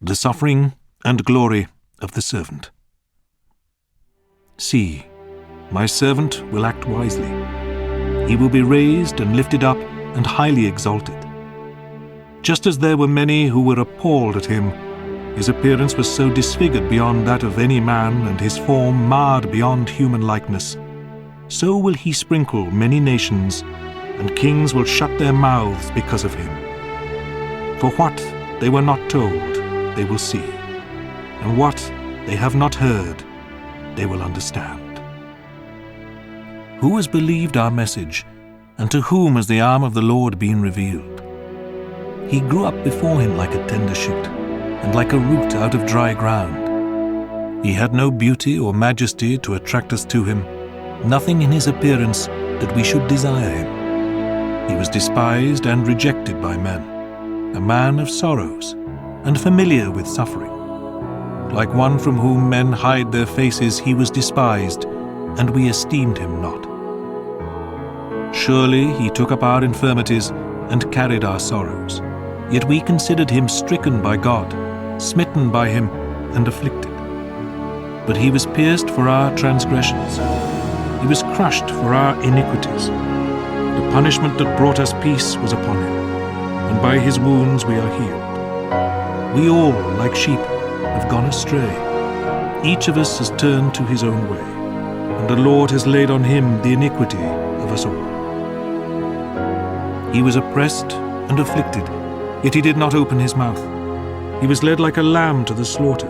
the suffering and glory of the servant. See, my servant will act wisely. He will be raised and lifted up and highly exalted. Just as there were many who were appalled at him, his appearance was so disfigured beyond that of any man, and his form marred beyond human likeness, so will he sprinkle many nations, and kings will shut their mouths because of him. For what they were not told, they will see, and what they have not heard, they will understand. Who has believed our message, and to whom has the arm of the Lord been revealed? He grew up before him like a tender shoot, and like a root out of dry ground. He had no beauty or majesty to attract us to him, nothing in his appearance that we should desire him. He was despised and rejected by men, a man of sorrows, and familiar with suffering. Like one from whom men hide their faces, he was despised, and we esteemed him not. Surely he took up our infirmities and carried our sorrows. Yet we considered him stricken by God, smitten by him, and afflicted. But he was pierced for our transgressions. He was crushed for our iniquities. The punishment that brought us peace was upon him, and by his wounds we are healed. We all, like sheep, have gone astray. Each of us has turned to his own way, and the Lord has laid on him the iniquity of us all. He was oppressed and afflicted, yet he did not open his mouth. He was led like a lamb to the slaughter,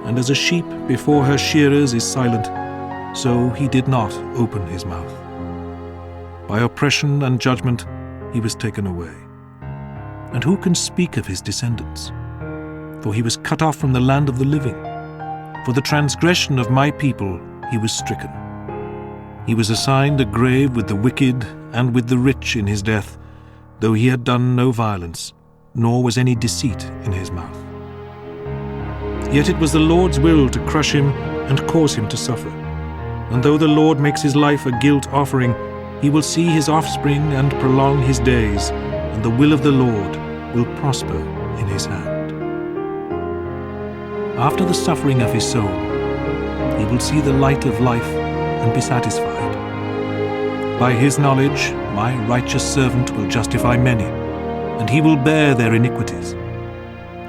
and as a sheep before her shearers is silent, so he did not open his mouth. By oppression and judgment he was taken away. And who can speak of his descendants? For he was cut off from the land of the living. For the transgression of my people he was stricken. He was assigned a grave with the wicked and with the rich in his death, though he had done no violence, nor was any deceit in his mouth. Yet it was the Lord's will to crush him and cause him to suffer. And though the Lord makes his life a guilt offering, he will see his offspring and prolong his days, and the will of the Lord will prosper in his hand. After the suffering of his soul, he will see the light of life and be satisfied. By his knowledge, my righteous servant will justify many, and he will bear their iniquities.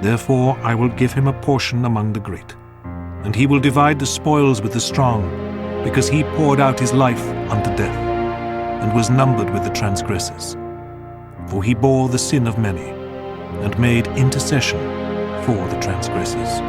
Therefore I will give him a portion among the great, and he will divide the spoils with the strong, because he poured out his life unto death, and was numbered with the transgressors. For he bore the sin of many, and made intercession for the transgressors.